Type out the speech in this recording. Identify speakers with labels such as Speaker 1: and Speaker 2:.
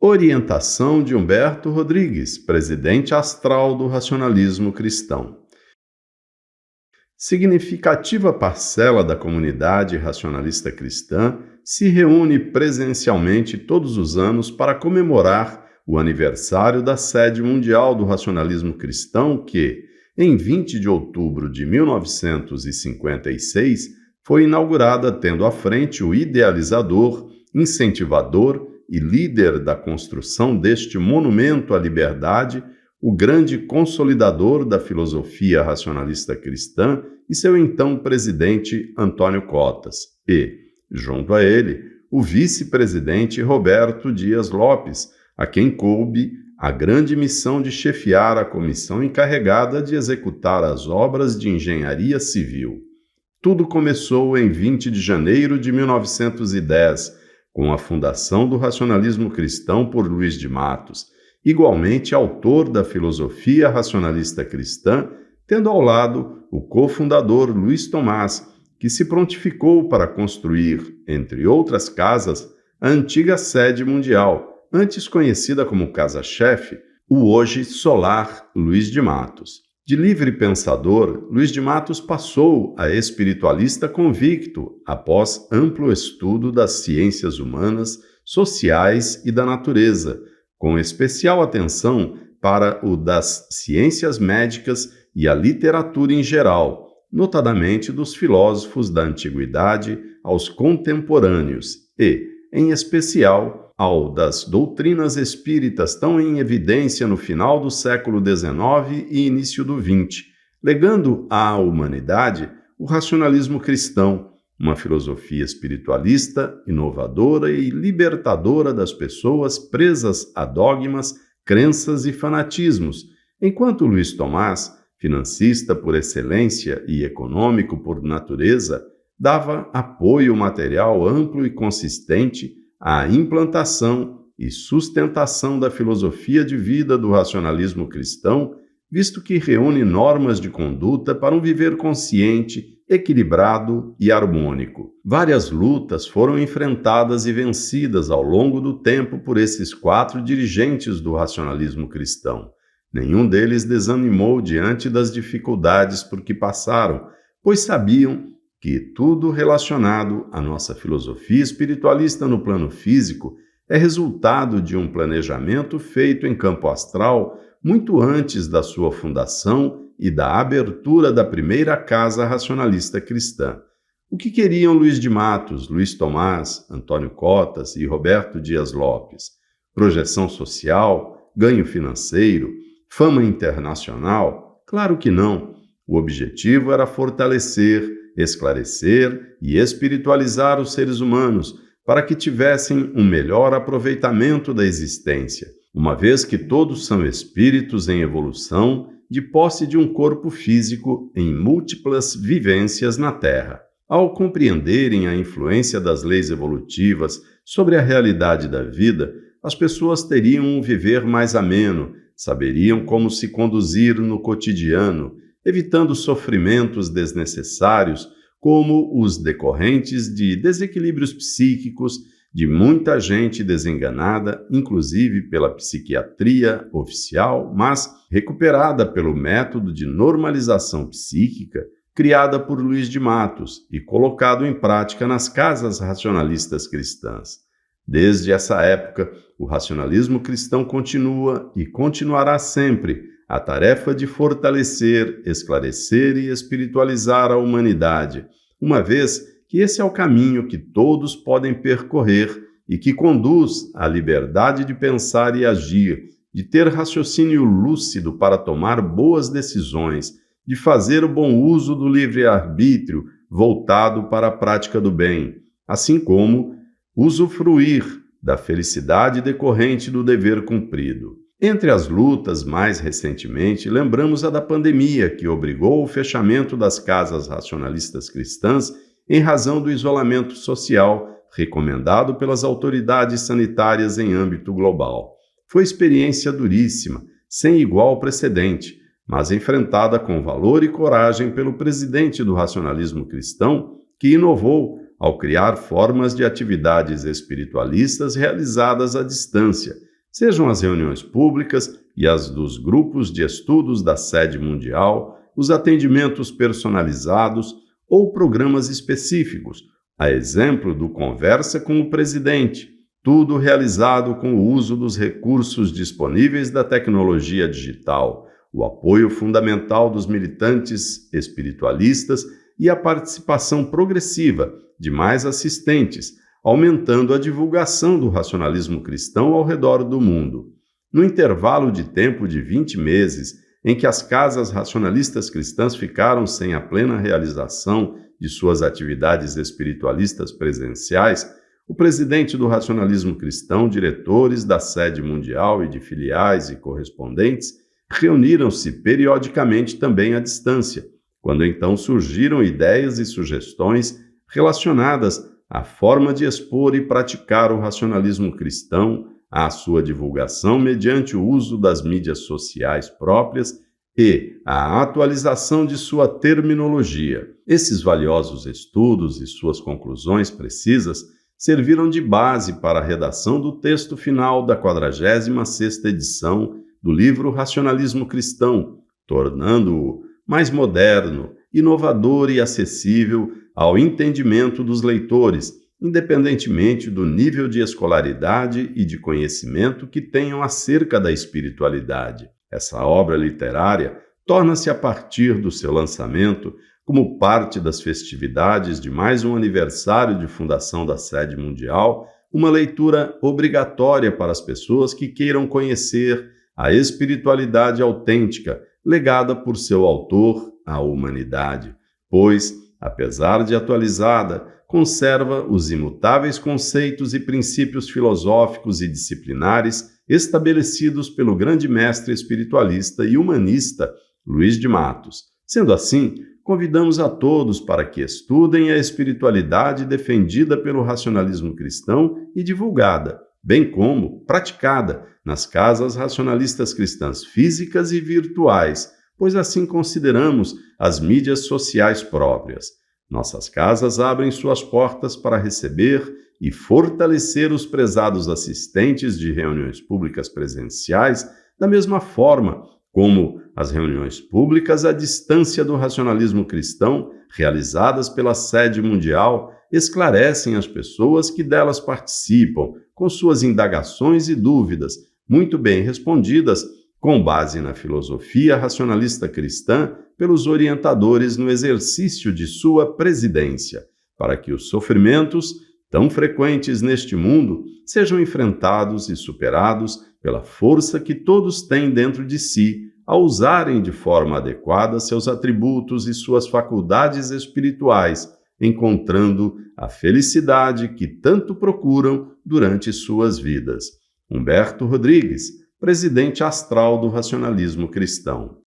Speaker 1: Orientação de Humberto Rodrigues, presidente astral do racionalismo cristão. Significativa parcela da comunidade racionalista cristã se reúne presencialmente todos os anos para comemorar o aniversário da sede mundial do racionalismo cristão que, em 20 de outubro de 1956, foi inaugurada tendo à frente o idealizador, incentivador e líder da construção deste monumento à liberdade, o grande consolidador da filosofia racionalista cristã e seu então presidente Antônio Cotas, e, junto a ele, o vice-presidente Roberto Dias Lopes, a quem coube a grande missão de chefiar a comissão encarregada de executar as obras de engenharia civil. Tudo começou em 20 de janeiro de 1910, com a fundação do racionalismo cristão por Luís de Matos, igualmente autor da filosofia racionalista cristã, tendo ao lado o cofundador Luís Tomás, que se prontificou para construir, entre outras casas, a antiga sede mundial, antes conhecida como Casa-Chefe, o hoje solar Luís de Matos. De livre pensador, Luís de Matos passou a espiritualista convicto após amplo estudo das ciências humanas, sociais e da natureza, com especial atenção para o das ciências médicas e a literatura em geral, notadamente dos filósofos da antiguidade aos contemporâneos e, em especial, ao das doutrinas espíritas tão em evidência no final do século XIX e início do XX, legando à humanidade o racionalismo cristão, uma filosofia espiritualista, inovadora e libertadora das pessoas presas a dogmas, crenças e fanatismos, enquanto Luís Tomás, financista por excelência e econômico por natureza, dava apoio material amplo e consistente à implantação e sustentação da filosofia de vida do racionalismo cristão, visto que reúne normas de conduta para um viver consciente, equilibrado e harmônico. Várias lutas foram enfrentadas e vencidas ao longo do tempo por esses 4 dirigentes do racionalismo cristão. Nenhum deles desanimou diante das dificuldades por que passaram, pois sabiam que tudo relacionado à nossa filosofia espiritualista no plano físico é resultado de um planejamento feito em campo astral muito antes da sua fundação e da abertura da primeira casa racionalista cristã. O que queriam Luís de Matos, Luís Tomás, Antônio Cotas e Roberto Dias Lopes? Projeção social? Ganho financeiro? Fama internacional? Claro que não. O objetivo era fortalecer, esclarecer e espiritualizar os seres humanos para que tivessem um melhor aproveitamento da existência, uma vez que todos são espíritos em evolução, de posse de um corpo físico em múltiplas vivências na Terra. Ao compreenderem a influência das leis evolutivas sobre a realidade da vida, as pessoas teriam um viver mais ameno, saberiam como se conduzir no cotidiano, evitando sofrimentos desnecessários, como os decorrentes de desequilíbrios psíquicos de muita gente desenganada, inclusive pela psiquiatria oficial, mas recuperada pelo método de normalização psíquica criada por Luís de Matos e colocado em prática nas casas racionalistas cristãs. Desde essa época, o racionalismo cristão continua e continuará sempre a tarefa de fortalecer, esclarecer e espiritualizar a humanidade, uma vez que esse é o caminho que todos podem percorrer e que conduz à liberdade de pensar e agir, de ter raciocínio lúcido para tomar boas decisões, de fazer o bom uso do livre-arbítrio voltado para a prática do bem, assim como usufruir da felicidade decorrente do dever cumprido. Entre as lutas, mais recentemente, lembramos a da pandemia, que obrigou o fechamento das casas racionalistas cristãs em razão do isolamento social recomendado pelas autoridades sanitárias em âmbito global. Foi experiência duríssima, sem igual precedente, mas enfrentada com valor e coragem pelo presidente do racionalismo cristão, que inovou ao criar formas de atividades espiritualistas realizadas à distância, sejam as reuniões públicas e as dos grupos de estudos da sede mundial, os atendimentos personalizados ou programas específicos, a exemplo do Conversa com o Presidente, tudo realizado com o uso dos recursos disponíveis da tecnologia digital, o apoio fundamental dos militantes espiritualistas e a participação progressiva de mais assistentes, aumentando a divulgação do racionalismo cristão ao redor do mundo. No intervalo de tempo de 20 meses, em que as casas racionalistas cristãs ficaram sem a plena realização de suas atividades espiritualistas presenciais, o presidente do racionalismo cristão, diretores da sede mundial e de filiais e correspondentes, reuniram-se periodicamente também à distância, quando então surgiram ideias e sugestões relacionadas à forma de expor e praticar o racionalismo cristão, à sua divulgação mediante o uso das mídias sociais próprias e à atualização de sua terminologia. Esses valiosos estudos e suas conclusões precisas serviram de base para a redação do texto final da 46ª edição do livro Racionalismo Cristão, tornando-o mais moderno, inovador e acessível ao entendimento dos leitores, independentemente do nível de escolaridade e de conhecimento que tenham acerca da espiritualidade. Essa obra literária torna-se, a partir do seu lançamento, como parte das festividades de mais um aniversário de fundação da sede mundial, uma leitura obrigatória para as pessoas que queiram conhecer a espiritualidade autêntica legada por seu autor à humanidade, pois, apesar de atualizada, conserva os imutáveis conceitos e princípios filosóficos e disciplinares estabelecidos pelo grande mestre espiritualista e humanista Luís de Matos. Sendo assim, convidamos a todos para que estudem a espiritualidade defendida pelo racionalismo cristão e divulgada, bem como praticada nas casas racionalistas cristãs físicas e virtuais, pois assim consideramos as mídias sociais próprias. Nossas casas abrem suas portas para receber e fortalecer os prezados assistentes de reuniões públicas presenciais, da mesma forma como as reuniões públicas à distância do racionalismo cristão, realizadas pela sede mundial, esclarecem as pessoas que delas participam, com suas indagações e dúvidas, muito bem respondidas, com base na filosofia racionalista cristã, pelos orientadores no exercício de sua presidência, para que os sofrimentos, tão frequentes neste mundo, sejam enfrentados e superados pela força que todos têm dentro de si, ao usarem de forma adequada seus atributos e suas faculdades espirituais, encontrando a felicidade que tanto procuram durante suas vidas. Humberto Rodrigues, presidente astral do racionalismo cristão.